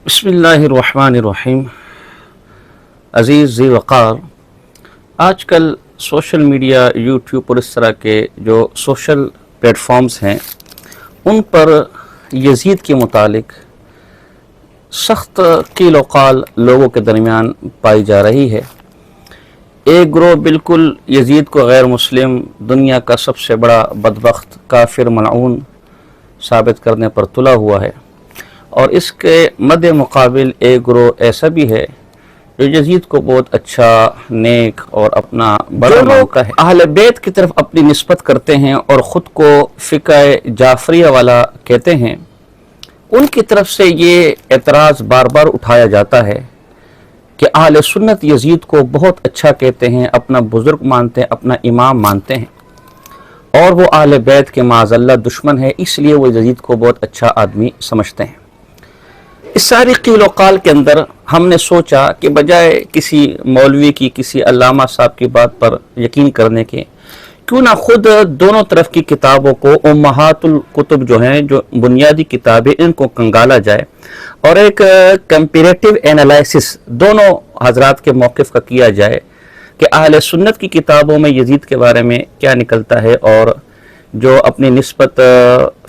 بسم اللہ الرحمن الرحیم۔ عزیز ذی وقار، آج کل سوشل میڈیا، یوٹیوب اور اس طرح کے جو سوشل پلیٹ فارمز ہیں ان پر یزید کے متعلق سخت قیل و قال لوگوں کے درمیان پائی جا رہی ہے۔ ایک گروہ بالکل یزید کو غیر مسلم، دنیا کا سب سے بڑا بدبخت، کافر، ملعون ثابت کرنے پر تلا ہوا ہے، اور اس کے مد مقابل ایک گروہ ایسا بھی ہے جو یزید کو بہت اچھا، نیک اور اپنا بڑا مانتا ہے۔ اہل بیت کی طرف اپنی نسبت کرتے ہیں اور خود کو فقہ جعفریہ والا کہتے ہیں، ان کی طرف سے یہ اعتراض بار بار اٹھایا جاتا ہے کہ اہل سنت یزید کو بہت اچھا کہتے ہیں، اپنا بزرگ مانتے ہیں، اپنا امام مانتے ہیں، اور وہ اہل بیت کے معاذ اللہ دشمن ہے، اس لیے وہ یزید کو بہت اچھا آدمی سمجھتے ہیں۔ اس ساری قیل و قال کے اندر ہم نے سوچا کہ بجائے کسی مولوی کی، کسی علامہ صاحب کی بات پر یقین کرنے کے، کیوں نہ خود دونوں طرف کی کتابوں کو، امہات الکتب جو ہیں، جو بنیادی کتابیں، ان کو کنگالا جائے اور ایک کمپیریٹیو انالائسس دونوں حضرات کے موقف کا کیا جائے کہ اہل سنت کی کتابوں میں یزید کے بارے میں کیا نکلتا ہے، اور جو اپنی نسبت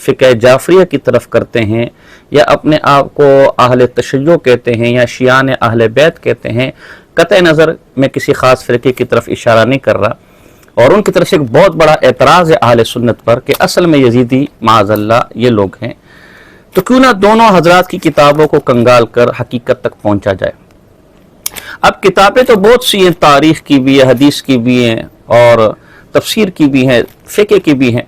فقہ جعفریہ کی طرف کرتے ہیں یا اپنے آپ کو اہل تشیع کہتے ہیں یا شیعان اہل بیت کہتے ہیں، قطع نظر میں کسی خاص فرقے کی طرف اشارہ نہیں کر رہا، اور ان کی طرف سے ایک بہت بڑا اعتراض ہے اہل سنت پر کہ اصل میں یزیدی معاذ اللہ یہ لوگ ہیں، تو کیوں نہ دونوں حضرات کی کتابوں کو کنگال کر حقیقت تک پہنچا جائے۔ اب کتابیں تو بہت سی ہیں، تاریخ کی بھی ہے، حدیث کی بھی ہیں، اور تفسیر کی بھی ہیں، فقہ کی بھی ہیں۔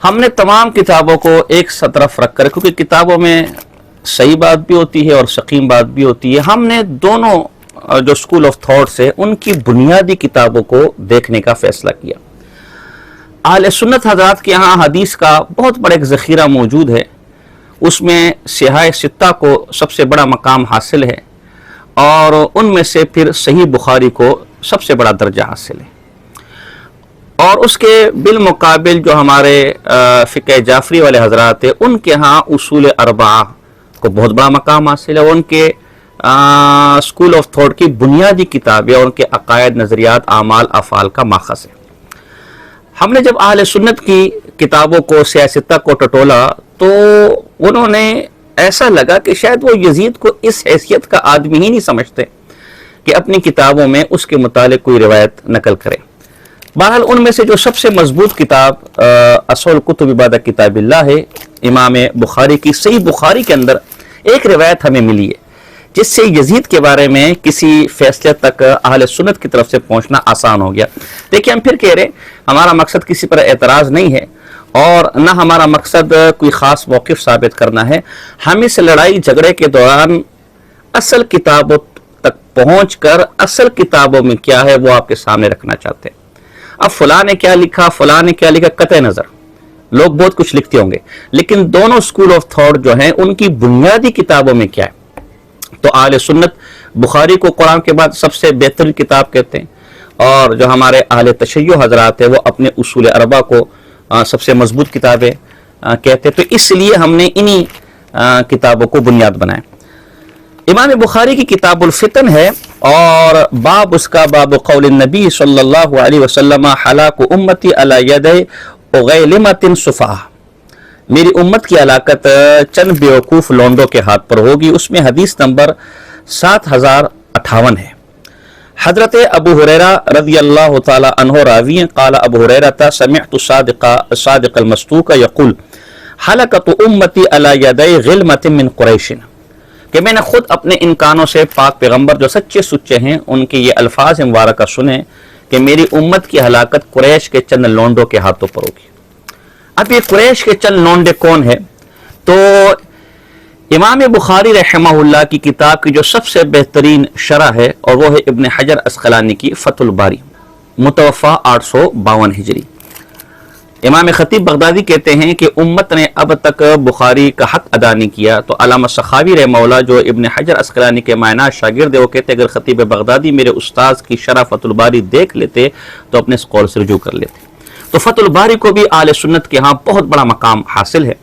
ہم نے تمام کتابوں کو ایک طرف رکھ کر، کیونکہ کتابوں میں صحیح بات بھی ہوتی ہے اور سقیم بات بھی ہوتی ہے، ہم نے دونوں جو اسکول آف تھاٹس ہے ان کی بنیادی کتابوں کو دیکھنے کا فیصلہ کیا۔ اہل سنت حضرات کے ہاں حدیث کا بہت بڑا ایک ذخیرہ موجود ہے، اس میں صحاح ستہ کو سب سے بڑا مقام حاصل ہے، اور ان میں سے پھر صحیح بخاری کو سب سے بڑا درجہ حاصل ہے، اور اس کے بالمقابل جو ہمارے فقہ جعفری والے حضرات ہیں ان کے ہاں اصول اربعہ کو بہت بڑا مقام حاصل ہے، اور ان کے اسکول آف تھاٹ کی بنیادی کتابیں اور ان کے عقائد، نظریات، اعمال، افعال کا ماخذ ہے۔ ہم نے جب اہل سنت کی کتابوں کو، سیاستہ کو ٹٹولا تو انہوں نے ایسا لگا کہ شاید وہ یزید کو اس حیثیت کا آدمی ہی نہیں سمجھتے کہ اپنی کتابوں میں اس کے متعلق کوئی روایت نقل کرے۔ بہرحال ان میں سے جو سب سے مضبوط کتاب اصول کتب بعد کتاب اللہ ہے، امام بخاری کی صحیح بخاری کے اندر ایک روایت ہمیں ملی ہے جس سے یزید کے بارے میں کسی فیصلے تک اہل سنت کی طرف سے پہنچنا آسان ہو گیا۔ دیکھیں، ہم پھر کہہ رہے ہمارا مقصد کسی پر اعتراض نہیں ہے، اور نہ ہمارا مقصد کوئی خاص موقف ثابت کرنا ہے، ہم اس لڑائی جھگڑے کے دوران اصل کتابوں تک پہنچ کر اصل کتابوں میں کیا ہے وہ آپ کے سامنے رکھنا چاہتے ہیں۔ اب فلاں نے کیا لکھا، فلاں نے کیا لکھا، قطع نظر لوگ بہت کچھ لکھتے ہوں گے، لیکن دونوں اسکول آف تھاٹ جو ہیں ان کی بنیادی کتابوں میں کیا ہے؟ تو اہل سنت بخاری کو قرآن کے بعد سب سے بہترین کتاب کہتے ہیں، اور جو ہمارے اہل تشیع حضرات ہیں وہ اپنے اصول اربعہ کو سب سے مضبوط کتابیں کہتے ہیں، تو اس لیے ہم نے انہی کتابوں کو بنیاد بنایا۔ امام بخاری کی کتاب الفتن ہے، اور باب اس کا باب قول النبی صلی اللہ علیہ وسلم ہلاک امتی علی ید اغیلمۃ صفاہ، میری امت کی ہلاکت چند بیوقوف لونڈوں کے ہاتھ پر ہوگی۔ اس میں حدیث نمبر 7058 ہے۔ حضرت ابو ہریرہ رضی اللہ تعالی عنہ راوی ہیں، قال ابو ہریرہ سمعت صادق المصدوق یقول ہلکت امتی علی یدی غلمۃ من قریش، کہ میں نے خود اپنے ان کانوں سے پاک پیغمبر جو سچے سچے ہیں ان کے یہ الفاظ مبارکہ سنے کہ میری امت کی ہلاکت قریش کے چند لونڈوں کے ہاتھوں پر ہوگی۔ اب یہ قریش کے چند لونڈے کون ہیں؟ تو امام بخاری رحمہ اللہ کی کتاب کی جو سب سے بہترین شرح ہے، اور وہ ہے ابن حجر عسقلانی کی فتح الباری، متوفی 852 ہجری۔ امام خطیب بغدادی کہتے ہیں کہ امت نے اب تک بخاری کا حق ادا نہیں کیا، تو علامہ سخاوی رحمہ اللہ جو ابن حجر عسقلانی کے معنی شاگرد ہے، وہ کہتے ہیں اگر خطیب بغدادی میرے استاذ کی شرح فتح الباری دیکھ لیتے تو اپنے اس قول سے رجوع کر لیتے۔ تو فتح الباری کو بھی اہل سنت کے ہاں بہت بڑا مقام حاصل ہے۔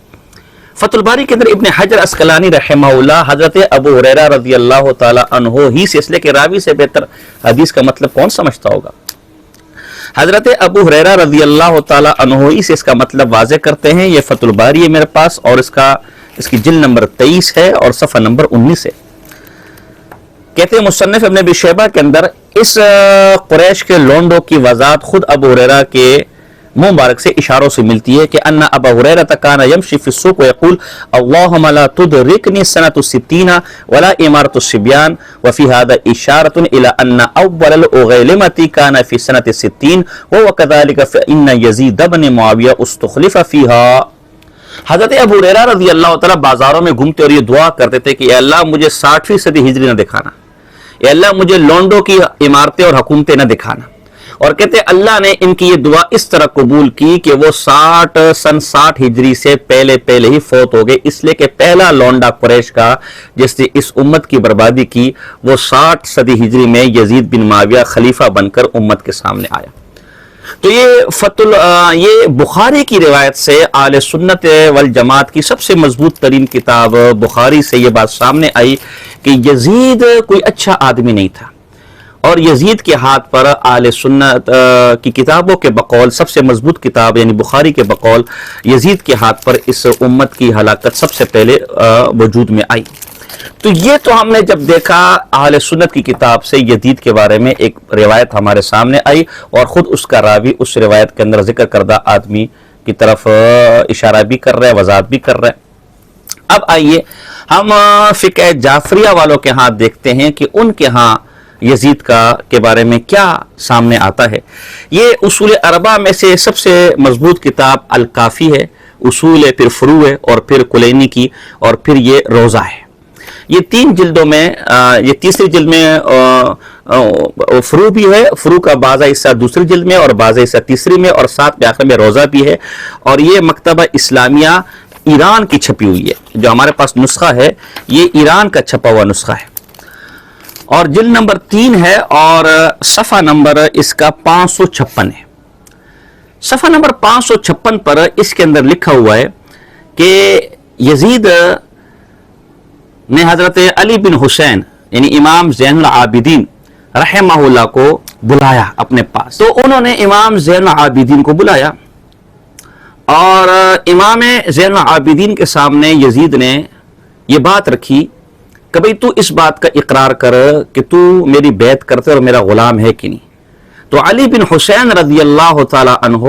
فتح الباری کے اندر ابن حجر اسقلانی رحمہ اللہ حضرت ابو ہریرہ رضی اللہ تعالی عنہ ہی سے، اس لیے کہ راوی سے بہتر حدیث کا مطلب کون سمجھتا ہوگا، حضرت ابو ہریرہ رضی اللہ تعالی عنہ ہی سے اس کا مطلب واضح کرتے ہیں۔ یہ فتح الباری ہے میرے پاس، اور اس کی جلد نمبر 23 ہے اور صفحہ نمبر 19 ہے۔ کہتے ہیں مصنف ابن ابی شیبہ کے اندر اس قریش کے لونڈوں کی وضاحت خود ابو ہریرہ کے منہ مبارک سے اشاروں سے ملتی ہے کہ ان ابا ہریرہ کان یمشی فی السوق ویقول اللهم لا تدركني سنة 60 ولا امارة الصبيان وفي هذا اشارة الى ان اول الاغیلمة كان في سنة 60 وهو كذلك فان يزيد بن معاویہ استخلف فيها۔ حضرت ابو ہریرہ رضی اللہ تعالیٰ بازاروں میں گھومتے اور یہ دعا کرتے تھے کہ اے اللہ مجھے 60ویں صدی ہجری نہ دکھانا، اے اللہ مجھے لونڈوں کی عمارتیں اور حکومتیں نہ دکھانا۔ اور کہتے ہیں اللہ نے ان کی یہ دعا اس طرح قبول کی کہ وہ سن 60 ہجری سے پہلے ہی فوت ہو گئے، اس لیے کہ پہلا لونڈا قریش کا جس نے اس امت کی بربادی کی وہ 60 صدی ہجری میں یزید بن معاویہ خلیفہ بن کر امت کے سامنے آیا۔ تو یہ بخاری کی روایت سے اہل سنت والجماعت کی سب سے مضبوط ترین کتاب بخاری سے یہ بات سامنے آئی کہ یزید کوئی اچھا آدمی نہیں تھا، اور یزید کے ہاتھ پر اہل سنت کی کتابوں کے بقول سب سے مضبوط کتاب یعنی بخاری کے بقول یزید کے ہاتھ پر اس امت کی ہلاکت سب سے پہلے وجود میں آئی۔ تو یہ تو ہم نے جب دیکھا اہل سنت کی کتاب سے یزید کے بارے میں ایک روایت ہمارے سامنے آئی، اور خود اس کا راوی اس روایت کے اندر ذکر کردہ آدمی کی طرف اشارہ بھی کر رہے ہیں، وضاحت بھی کر رہے ہیں۔ اب آئیے ہم فقہ جعفریہ والوں کے ہاں دیکھتے ہیں کہ ان کے ہاں یزید کے بارے میں کیا سامنے آتا ہے۔ یہ اصول اربعہ میں سے سب سے مضبوط کتاب الکافی ہے، اصول ہے، پھر فروع ہے، اور پھر کلینی کی، اور پھر یہ روضہ ہے۔ یہ 3 جلدوں میں یہ تیسری جلد میں فروع بھی ہے، فروع کا بعض حصہ دوسری جلد میں اور بعض حصہ تیسری میں، اور ساتھ میں آخر میں روضہ بھی ہے۔ اور یہ مکتبہ اسلامیہ ایران کی چھپی ہوئی ہے، جو ہمارے پاس نسخہ ہے یہ ایران کا چھپا ہوا نسخہ ہے، اور جلد نمبر 3 ہے، اور صفحہ نمبر اس کا 556 ہے۔ صفحہ نمبر 556 پر اس کے اندر لکھا ہوا ہے کہ یزید نے حضرت علی بن حسین یعنی امام زین العابدین رحمہ اللہ کو بلایا اپنے پاس۔ تو انہوں نے امام زین العابدین کو بلایا، اور امام زین العابدین کے سامنے یزید نے یہ بات رکھی کہ بھئی تو اس بات کا اقرار کر کہ تو میری بیعت کرتے اور میرا غلام ہے کہ نہیں۔ تو علی بن حسین رضی اللہ تعالی عنہ،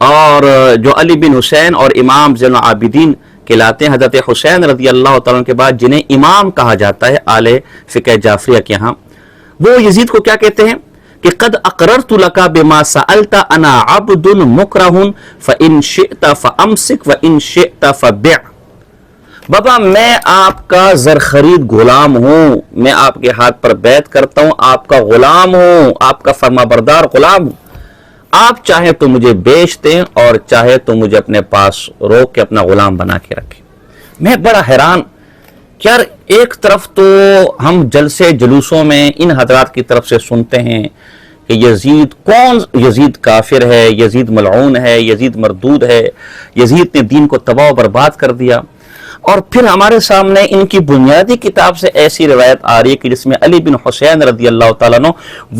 اور جو علی بن حسین اور امام زین العابدین کہلاتے ہیں، حضرت حسین رضی اللہ تعالیٰ عنہ کے بعد جنہیں امام کہا جاتا ہے اہل فقہ جعفریہ کے ہاں، وہ یزید کو کیا کہتے ہیں کہ قد اقررت لک بما سألت انا عبد مکرہ فإن شئت فامسک وإن شئت فبع۔ بابا میں آپ کا زرخرید غلام ہوں، میں آپ کے ہاتھ پر بیعت کرتا ہوں، آپ کا غلام ہوں، آپ کا فرما بردار غلام ہوں، آپ چاہے تو مجھے بیچ دیں اور چاہے تو مجھے اپنے پاس روک کے اپنا غلام بنا کے رکھیں۔ میں بڑا حیران کہ یار ایک طرف تو ہم جلسے جلوسوں میں ان حضرات کی طرف سے سنتے ہیں کہ یزید کافر ہے، یزید ملعون ہے، یزید مردود ہے، یزید نے دین کو تباہ و برباد کر دیا، اور پھر ہمارے سامنے ان کی بنیادی کتاب سے ایسی روایت آ رہی ہے کہ جس میں علی بن حسین رضی اللہ تعالیٰ عنہ،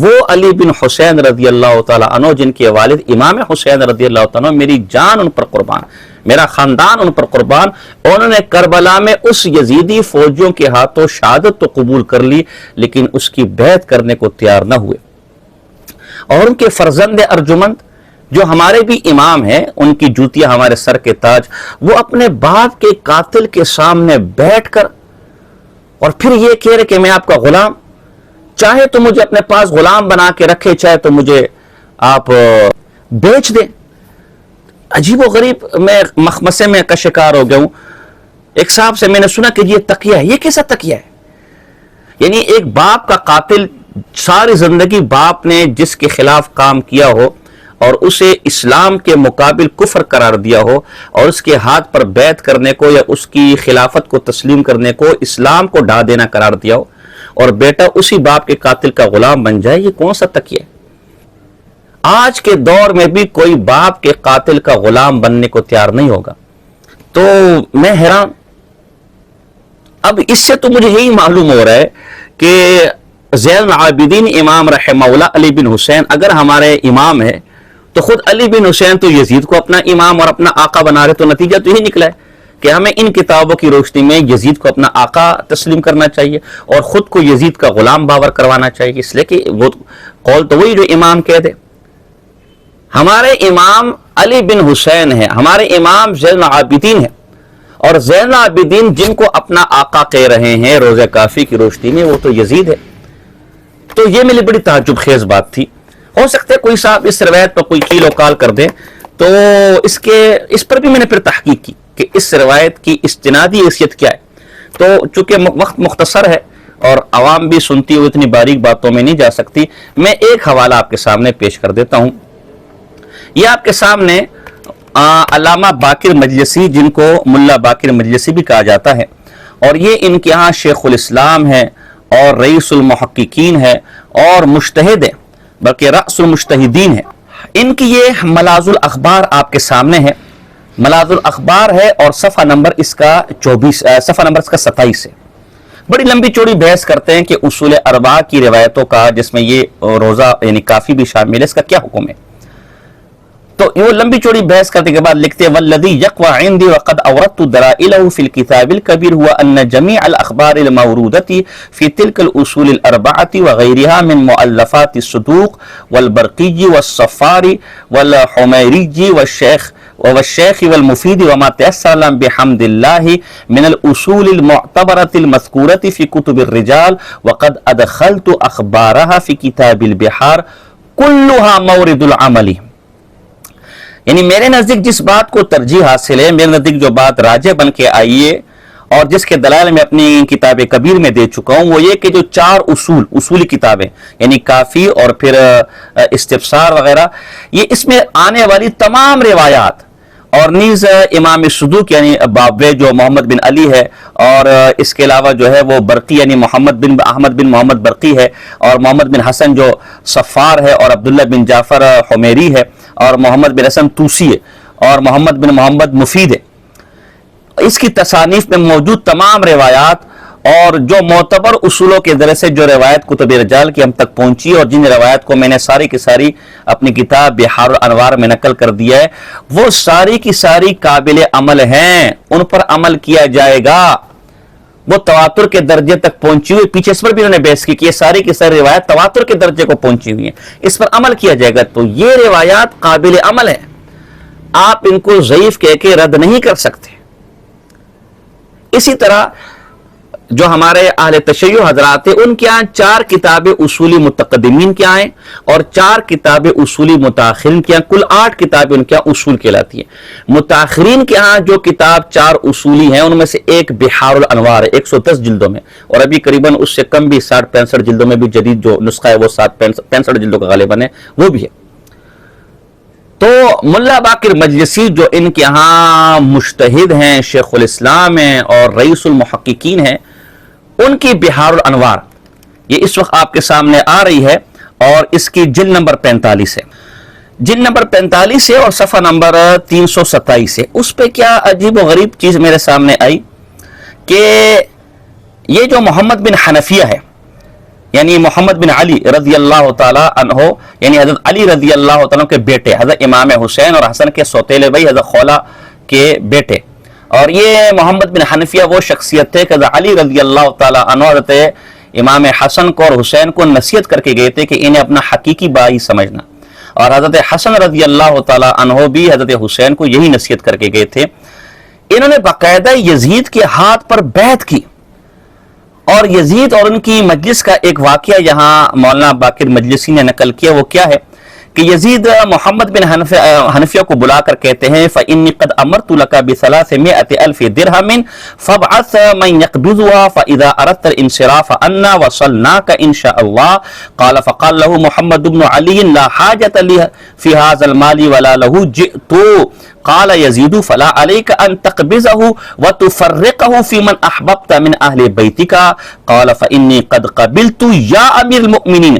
وہ علی بن حسین رضی اللہ تعالیٰ عنہ جن کے والد امام حسین رضی اللہ تعالیٰ عنہ، میری جان ان پر قربان، میرا خاندان ان پر قربان، انہوں نے کربلا میں اس یزیدی فوجیوں کے ہاتھوں شہادت تو قبول کر لی لیکن اس کی بیعت کرنے کو تیار نہ ہوئے۔ اور ان کے فرزند ارجمند جو ہمارے بھی امام ہیں، ان کی جوتیاں ہمارے سر کے تاج، وہ اپنے باپ کے قاتل کے سامنے بیٹھ کر اور پھر یہ کہہ رہے کہ میں آپ کا غلام، چاہے تو مجھے اپنے پاس غلام بنا کے رکھے، چاہے تو مجھے آپ بیچ دیں۔ عجیب و غریب میں مخمسے میں کا شکار ہو گیا ہوں۔ ایک صاحب سے میں نے سنا کہ یہ تقیہ ہے۔ یہ کیسا تقیہ ہے؟ یعنی ایک باپ کا قاتل، ساری زندگی باپ نے جس کے خلاف کام کیا ہو اور اسے اسلام کے مقابل کفر قرار دیا ہو، اور اس کے ہاتھ پر بیعت کرنے کو یا اس کی خلافت کو تسلیم کرنے کو اسلام کو ڈھا دینا قرار دیا ہو، اور بیٹا اسی باپ کے قاتل کا غلام بن جائے، یہ کون سا تقیہ ہے؟ آج کے دور میں بھی کوئی باپ کے قاتل کا غلام بننے کو تیار نہیں ہوگا۔ تو میں حیران. اب اس سے تو مجھے یہی معلوم ہو رہا ہے کہ زین العابدین امام رحمہ اللہ علی بن حسین اگر ہمارے امام ہے تو خود علی بن حسین تو یزید کو اپنا امام اور اپنا آقا بنا رہے. تو نتیجہ تو یہی نکلا ہے کہ ہمیں ان کتابوں کی روشنی میں یزید کو اپنا آقا تسلیم کرنا چاہیے اور خود کو یزید کا غلام باور کروانا چاہیے. اس لیے کہ وہ قول تو وہی جو امام کہہ دے. ہمارے امام علی بن حسین ہے, ہمارے امام زین العابدین ہے, اور زین العابدین جن کو اپنا آقا کہہ رہے ہیں روزہ کافی کی روشنی میں وہ تو یزید ہے. تو یہ میری بڑی تعجب خیز بات تھی. ہو سکتا ہے کوئی صاحب اس روایت پر کوئی کیل و کال کر دے, تو اس پر بھی میں نے پھر تحقیق کی کہ اس روایت کی استنادی حیثیت کیا ہے. تو چونکہ وقت مختصر ہے اور عوام بھی سنتی ہوئی اتنی باریک باتوں میں نہیں جا سکتی, میں ایک حوالہ آپ کے سامنے پیش کر دیتا ہوں. یہ آپ کے سامنے علامہ باقر مجلسی, جن کو ملا باقر مجلسی بھی کہا جاتا ہے, اور یہ ان کے ہاں شیخ الاسلام ہے اور رئیس المحققین ہے اور مجتہد ہے, بلکہ رأس المجتہدین ہے. ان کی یہ ملاذ الاخبار آپ کے سامنے ہے. ملاذ الاخبار ہے اور صفحہ نمبر اس کا 27 ہے. بڑی لمبی چوڑی بحث کرتے ہیں کہ اصول اربعہ کی روایتوں کا, جس میں یہ روزہ یعنی کافی بھی شامل ہے, اس کا کیا حکم ہے. تو وہ لمبی چوڑی بحث کرنے کے بعد لکھتے ہیں والذی یقوی عندی وقد اوردت دلائلہ فی الکتاب الکبیر هو ان جمیع الاخبار الموروده فی تلک الاصول الاربعة وغیرها من مؤلفات الصدوق والبرقی والصفاری والحمیری والشیخ والمفید وما تيسر لهم بحمد الله من الاصول المعتبرة المذکورة فی کتب الرجال وقد ادخلت اخبارها فی کتاب البحار كلها مورد العمل. یعنی میرے نزدیک جس بات کو ترجیح حاصل ہے, میرے نزدیک جو بات راجح بن کے آئی ہے اور جس کے دلائل میں اپنی کتاب کبیر میں دے چکا ہوں, وہ یہ کہ جو 4 اصولی کتابیں یعنی کافی اور پھر استفسار وغیرہ, یہ اس میں آنے والی تمام روایات اور نیز امام صدوق یعنی بابوے جو محمد بن علی ہے, اور اس کے علاوہ جو ہے وہ برقی یعنی محمد بن احمد بن محمد برقی ہے, اور محمد بن حسن جو صفار ہے, اور عبداللہ بن جعفر حمیری ہے, اور محمد بن حسن توسی ہے, اور محمد بن محمد مفید ہے. اس کی تصانیف میں موجود تمام روایات اور جو معتبر اصولوں کے ذریعے سے جو روایت کتب رجال کی ہم تک پہنچی, اور جن روایت کو میں نے ساری کی ساری اپنی کتاب بحار الانوار میں نقل کر دیا ہے, وہ ساری کی ساری قابل عمل ہیں, ان پر عمل کیا جائے گا. وہ تواتر کے درجے تک پہنچی ہوئی, پیچھے اس پر بھی انہوں نے بحث کی کہ یہ ساری کی ساری روایت تواتر کے درجے کو پہنچی ہوئی ہیں, اس پر عمل کیا جائے گا. تو یہ روایات قابل عمل ہیں, آپ ان کو ضعیف کہہ کے رد نہیں کر سکتے. اسی طرح جو ہمارے اہل تشیع حضرات ہیں, ان کے ہاں 4 کتابیں اصولی متقدمین کے ہیں اور 4 کتابیں اصولی متاخرین کے ہیں, کل 8 کتابیں ان کے ہاں اصول کہلاتی ہیں. متاخرین کے ہاں جو کتاب 4 اصولی ہیں, ان میں سے ایک بحار الانوار ہے 110 جلدوں میں, اور ابھی قریباً اس سے کم بھی 60-65 جلدوں میں بھی جدید جو نسخہ ہے وہ 65 جلدوں کا غالباً ہے, وہ بھی ہے. تو ملا باقر مجلسی جو ان کے ہاں مجتہد ہیں, شیخ الاسلام ہیں اور رئیس المحققین ہیں, ان کی بحار الانوار یہ اس وقت آپ کے سامنے آ رہی ہے, اور اس کی جلد نمبر 45 ہے. جلد نمبر 45 ہے اور صفحہ نمبر 327 ہے. اس پہ کیا عجیب و غریب چیز میرے سامنے آئی کہ یہ جو محمد بن حنفیہ ہے, یعنی محمد بن علی رضی اللہ تعالی عنہ, یعنی حضرت علی رضی اللہ تعالیٰ کے بیٹے, حضرت امام حسین اور حسن کے سوتیلے بھائی حضرت خولہ کے بیٹے, اور یہ محمد بن حنفیہ وہ شخصیت تھے کہ حضرت علی رضی اللہ تعالیٰ عنہ حضرت امام حسن کو اور حسین کو نصیحت کر کے گئے تھے کہ انہیں اپنا حقیقی بھائی سمجھنا, اور حضرت حسن رضی اللہ تعالیٰ عنہ بھی حضرت حسین کو یہی نصیحت کر کے گئے تھے. انہوں نے باقاعدہ یزید کے ہاتھ پر بیعت کی, اور یزید اور ان کی مجلس کا ایک واقعہ یہاں مولانا باقر مجلسی نے نقل کیا. وہ کیا ہے کہ یزید محمد بن حنفیہ کو بلا کر کہتے ہیں فَإِنِّي قَدْ أَمَرْتُ لَكَ ب300,000 دِرْهَمٍ فَابْعَثْ مَنْ يَقْبِضُهَا فَإِذَا أَرَدْتَ الْإِنْصِرَافَ عَنَّا وَصَلْنَاكَ إِنْ شَاءَ اللَّهُ قَالَ فَقَالَ لَهُ مُحَمَّدُ بْنُ عَلِيٍّ لَا حَاجَةَ لِي فِي هَذَا الْمَالِ وَلَا لَهُ جِئْتُ قال يزيد فلا عليك أن تقبضه وتفرقه في من أحببت من أهل بيتك قال فإني قد قبلت يا أمير المؤمنين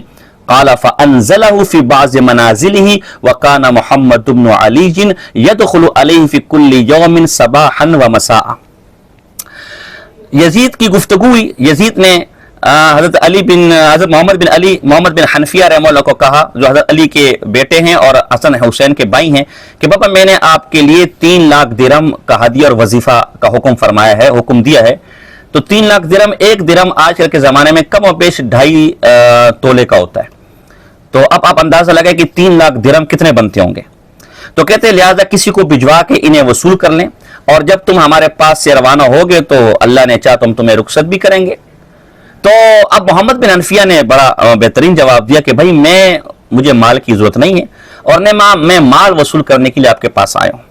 قال فانزله في بعض منازله وكان محمد بن علي يدخل عليه في كل يوم صباحا ومساء. یزید کی گفتگو ہوئی. یزید نے حضرت محمد بن حنفیہ رحمہ اللہ کو کہا جو حضرت علی کے بیٹے ہیں اور حسن حسین کے بھائی ہیں کہ بابا میں نے آپ کے لیے 3 لاکھ درہم کا ہدیہ اور وظیفہ کا حکم دیا ہے. تو 3 لاکھ درہم، ایک درہم آج کل کے زمانے میں کم و بیش 2.5 تولے کا ہوتا ہے. تو اب آپ اندازہ لگائیں کہ 3 لاکھ درہم کتنے بنتے ہوں گے. تو کہتے ہیں لہٰذا کسی کو بھجوا کے انہیں وصول کر لیں، اور جب تم ہمارے پاس سے روانہ ہوگے تو اللہ نے چاہا تو ہم تمہیں رخصت بھی کریں گے. تو اب محمد بن حنفیہ نے بڑا بہترین جواب دیا کہ بھائی مجھے مال کی ضرورت نہیں ہے، اور میں مال وصول کرنے کے لیے آپ کے پاس آیا ہوں.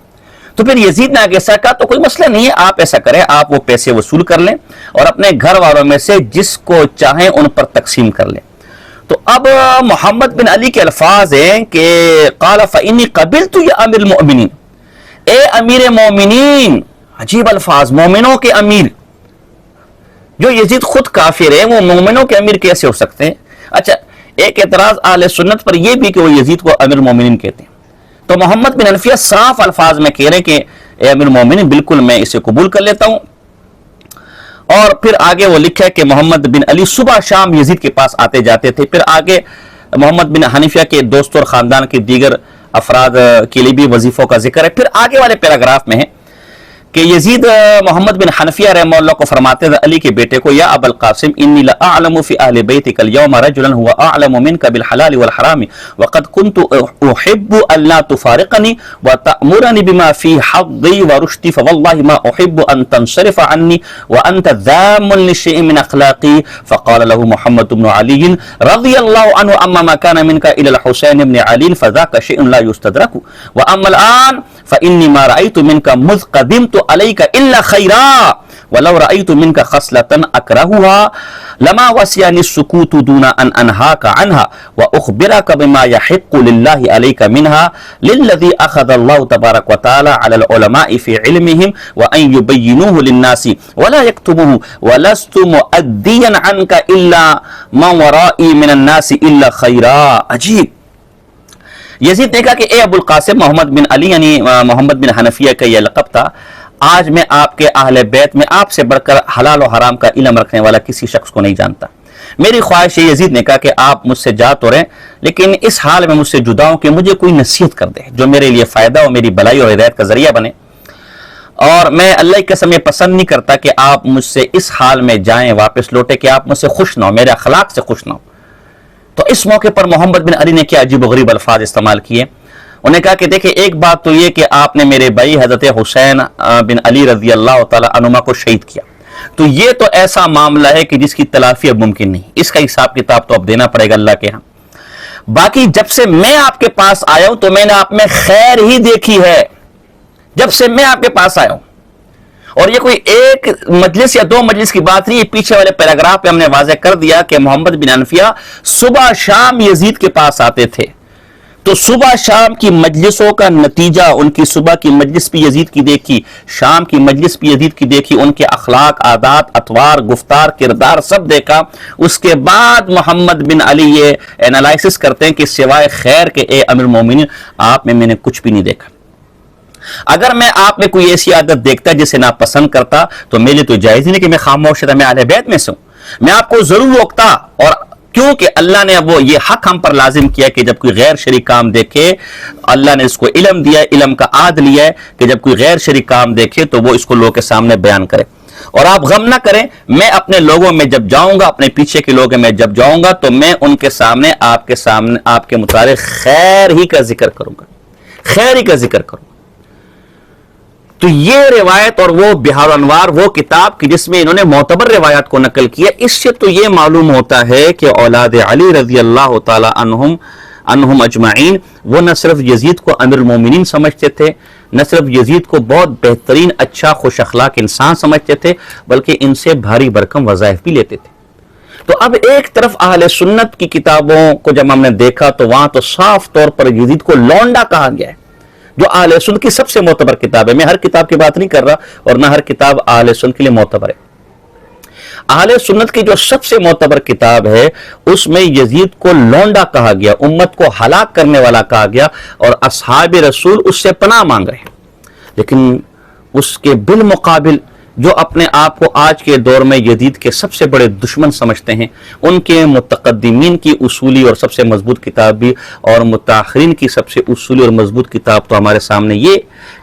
تو پھر یزید نے آگے ایسا کہا تو کوئی مسئلہ نہیں ہے، آپ ایسا کریں، آپ وہ پیسے وصول کر لیں اور اپنے گھر والوں میں سے جس کو چاہیں ان پر تقسیم کر لیں. تو اب محمد بن علی کے الفاظ ہیں کہ قال فإنی قبلت یا امیر المؤمنین، اے امیر مومنین. عجیب الفاظ، مومنوں کے امیر. جو یزید خود کافر ہے وہ مومنوں کے امیر کیسے ہو سکتے ہیں؟ اچھا، ایک اعتراض اہل سنت پر یہ بھی کہ وہ یزید کو امیر المومنین کہتے ہیں. تو محمد بن حنفیہ صاف الفاظ میں کہہ رہے ہیں کہ اے امیر المومنین بالکل میں اسے قبول کر لیتا ہوں. اور پھر آگے وہ لکھا ہے کہ محمد بن علی صبح شام یزید کے پاس آتے جاتے تھے. پھر آگے محمد بن حنفیہ کے دوست اور خاندان کے دیگر افراد کے لیے بھی وظیفوں کا ذکر ہے. پھر آگے والے پیراگراف میں ہے کہ یزید محمد بن حنفیہ رحمہ اللہ کو فرماتے ہیں علی کے بیٹے کو، یا ابا القاسم انی لاعلم فی اہل بیتک اليوم رجلا هو اعلم منک بالحلال والحرام وقد كنت احب ان لا تفارقني وتأمرني بما في حظي ورشدي فوالله ما احب ان تنصرف عني وانت ذام لشيء من اخلاقي. فقال له محمد بن علي رضي الله عنه اما ما كان منك الى الحسين بن علي فذاك شيء لا يستدرك واما الان فإني ما رأيت منك مذ قدمت عليك إلا خيرا ولو رأيت منك خصلة أكرهها لما وسعني السكوت دون أن أنهاك عنها وأخبرك بما يحق لله عليك منها للذي أخذ الله تبارك وتعالى على العلماء في علمهم وأن يبينوه للناس ولا يكتموه ولست مؤديا عنك إلا من ورائي من الناس إلا خيرا. عجیب. یزید نے کہا کہ اے ابو القاسم محمد بن علی یعنی محمد بن حنفیہ کا یہ لقب تھا، آج میں آپ کے اہل بیت میں آپ سے بڑھ کر حلال و حرام کا علم رکھنے والا کسی شخص کو نہیں جانتا. میری خواہش ہے، یزید نے کہا، کہ آپ مجھ سے جا تو رہیں لیکن اس حال میں مجھ سے جدا ہوں کہ مجھے کوئی نصیحت کر دے جو میرے لیے فائدہ اور میری بھلائی اور ہدایت کا ذریعہ بنے. اور میں اللہ کی قسم یہ پسند نہیں کرتا کہ آپ مجھ سے اس حال میں جائیں واپس لوٹے کہ آپ مجھ سے خوش نہ ہو، میرے اخلاق سے خوش نہ ہو. تو اس موقع پر محمد بن علی نے کیا عجیب و غریب الفاظ استعمال کیے. انہوں نے کہا کہ دیکھیں، ایک بات تو یہ کہ آپ نے میرے بھائی حضرت حسین بن علی رضی اللہ تعالی عنہما کو شہید کیا، تو یہ تو ایسا معاملہ ہے کہ جس کی تلافی اب ممکن نہیں. اس کا حساب کتاب تو اب دینا پڑے گا اللہ کے ہاں. باقی جب سے میں آپ کے پاس آیا ہوں تو میں نے آپ میں خیر ہی دیکھی ہے، جب سے میں آپ کے پاس آیا ہوں. اور یہ کوئی ایک مجلس یا 2 مجلس کی بات نہیں، یہ پیچھے والے پیراگراف پہ ہم نے واضح کر دیا کہ محمد بن حنفیہ صبح شام یزید کے پاس آتے تھے. تو صبح شام کی مجلسوں کا نتیجہ، ان کی صبح کی مجلس بھی یزید کی دیکھی، شام کی مجلس بھی یزید کی دیکھی، ان کے اخلاق، عادات، اطوار، گفتار، کردار سب دیکھا. اس کے بعد محمد بن علی یہ انالائسس کرتے ہیں کہ سوائے خیر کے اے امیر المومنین آپ میں نے کچھ بھی نہیں دیکھا. اگر میں آپ میں کوئی ایسی عادت دیکھتا جسے ناپسند کرتا تو میرے لیے تو جائز ہی نہیں کہ میں خاموش رہتا، میں اہل بیت میں سے ہوں، میں آپ کو ضرور روکتا. اور کیونکہ اللہ نے وہ یہ حق ہم پر لازم کیا کہ جب کوئی غیر شرعی کام دیکھے، اللہ نے اس کو علم دیا، علم کا عہد لیا ہے کہ جب کوئی غیر شرعی کام دیکھے تو وہ اس کو لوگوں کے سامنے بیان کرے. اور آپ غم نہ کریں، میں اپنے لوگوں میں جب جاؤں گا، اپنے پیچھے کے لوگوں میں جب جاؤں گا تو میں ان کے سامنے آپ کے متعلق خیر ہی کا ذکر کروں گا، خیر ہی کا ذکر کروں گا. تو یہ روایت اور وہ بہار الانوار وہ کتاب کی جس میں انہوں نے معتبر روایات کو نقل کیا، اس سے تو یہ معلوم ہوتا ہے کہ اولاد علی رضی اللہ تعالی عنہم اجمعین وہ نہ صرف یزید کو امیر المومنین سمجھتے تھے، نہ صرف یزید کو بہت بہترین اچھا خوش اخلاق انسان سمجھتے تھے، بلکہ ان سے بھاری بھرکم وظائف بھی لیتے تھے. تو اب ایک طرف اہل سنت کی کتابوں کو جب ہم نے دیکھا تو وہاں تو صاف طور پر یزید کو لونڈا کہا گیا ہے، جو اہل سنت کی سب سے معتبر کتاب ہے. میں ہر کتاب کی بات نہیں کر رہا اور نہ ہر کتاب اہل سنت کے لیے معتبر ہے. اہل سنت کی جو سب سے معتبر کتاب ہے اس میں یزید کو لونڈا کہا گیا، امت کو ہلاک کرنے والا کہا گیا، اور اصحاب رسول اس سے پناہ مانگ رہے ہیں۔ لیکن اس کے بالمقابل جو اپنے آپ کو آج کے دور میں یزید کے سب سے بڑے دشمن سمجھتے ہیں، ان کے متقدمین کی اصولی اور سب سے مضبوط کتاب بھی اور متاخرین کی سب سے اصولی اور مضبوط کتاب تو ہمارے سامنے یہ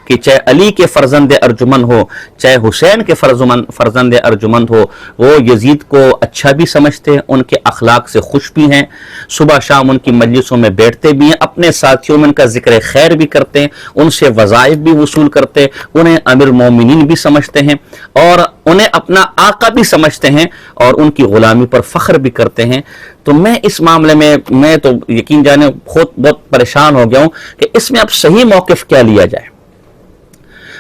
کہ چاہے علی کے فرزند ارجمند ہو، چاہے حسین کے فرزند ارجمند ہو، وہ یزید کو اچھا بھی سمجھتے ہیں، ان کے اخلاق سے خوش بھی ہیں، صبح شام ان کی مجلسوں میں بیٹھتے بھی ہیں، اپنے ساتھیوں میں ان کا ذکر خیر بھی کرتے ہیں، ان سے وظائف بھی وصول کرتے ہیں، انہیں امیر المومنین بھی سمجھتے ہیں اور انہیں اپنا آقا بھی سمجھتے ہیں اور ان کی غلامی پر فخر بھی کرتے ہیں۔ تو میں اس معاملے میں تو یقین جانے خود بہت پریشان ہو گیا ہوں کہ اس میں اب صحیح موقف کیا لیا جائے۔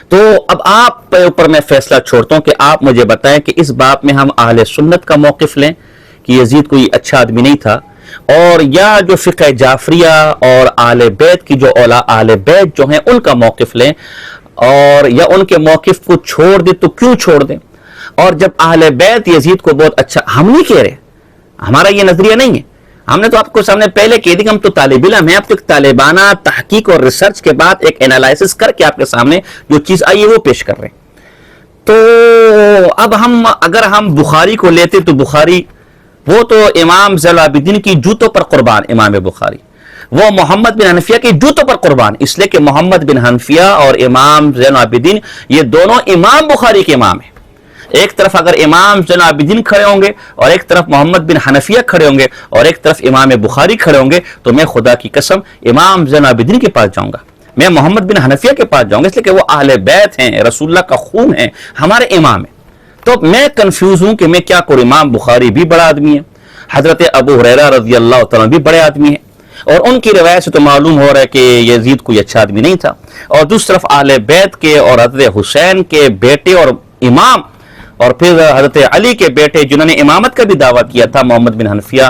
تو اب آپ کے اوپر میں فیصلہ چھوڑتا ہوں کہ آپ مجھے بتائیں کہ اس باب میں ہم اہل سنت کا موقف لیں کہ یزید کوئی اچھا آدمی نہیں تھا، اور یا جو فقہ جعفریہ اور اہل بیت کی جو اہل بیت جو ہیں ان کا موقف لیں، اور یا ان کے موقف کو چھوڑ دیں تو کیوں چھوڑ دیں۔ اور جب اہل بیت یزید کو بہت اچھا، ہم نہیں کہہ رہے، ہمارا یہ نظریہ نہیں ہے، ہم نے تو آپ کو سامنے پہلے کہہ دی کہ ہم تو طالب علم ہیں، آپ کو ایک طالبانہ تحقیق اور ریسرچ کے بعد ایک انالائسس کر کے آپ کے سامنے جو چیز آئی ہے وہ پیش کر رہے ہیں۔ تو اب اگر ہم بخاری کو لیتے تو بخاری وہ تو امام زین العابدین کی جوتوں پر قربان، امام بخاری وہ محمد بن حنفیہ کی جوتوں پر قربان، اس لیے کہ محمد بن حنفیہ اور امام زین العابدین یہ دونوں امام بخاری کے امام ہیں۔ ایک طرف اگر امام زین العابدین کھڑے ہوں گے اور ایک طرف محمد بن حنفیہ کھڑے ہوں گے اور ایک طرف امام بخاری کھڑے ہوں گے تو میں خدا کی قسم امام زین العابدین کے پاس جاؤں گا، میں محمد بن حنفیہ کے پاس جاؤں گا، اس لیے کہ وہ اہل بیت ہیں، رسول اللہ کا خون ہے، ہمارے امام ہیں۔ تو میں کنفیوز ہوں کہ میں کیا کروں۔ امام بخاری بھی بڑا آدمی ہے، حضرت ابو ہریرہ رضی اللہ تعالیٰ بھی بڑے آدمی ہیں، اور ان کی روایت سے تو معلوم ہو رہا ہے کہ یزید کوئی اچھا آدمی نہیں تھا، اور دوسری طرف اہل بیت کے اور حضرت حسین کے بیٹے اور امام اور پھر حضرت علی کے بیٹے جنہوں نے امامت کا بھی دعویٰ کیا تھا، محمد بن حنفیہ،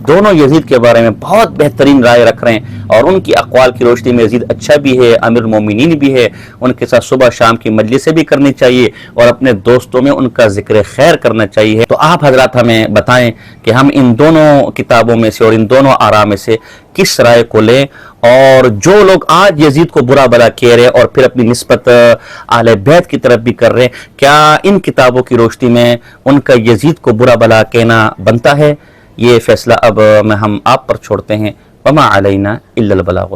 دونوں یزید کے بارے میں بہت بہترین رائے رکھ رہے ہیں، اور ان کی اقوال کی روشنی میں یزید اچھا بھی ہے، امیر المومنین بھی ہے، ان کے ساتھ صبح شام کی مجلسیں بھی کرنی چاہیے اور اپنے دوستوں میں ان کا ذکر خیر کرنا چاہیے۔ تو آپ حضرات ہمیں بتائیں کہ ہم ان دونوں کتابوں میں سے اور ان دونوں آراء میں سے کس رائے کو لیں، اور جو لوگ آج یزید کو برا بلا کہہ رہے اور پھر اپنی نسبت اہل بیت کی طرف بھی کر رہے ہیں، کیا ان کتابوں کی روشنی میں ان کا یزید کو برا بلا کہنا بنتا ہے؟ یہ فیصلہ اب ہم آپ پر چھوڑتے ہیں۔ وما علینا الا البلاغ۔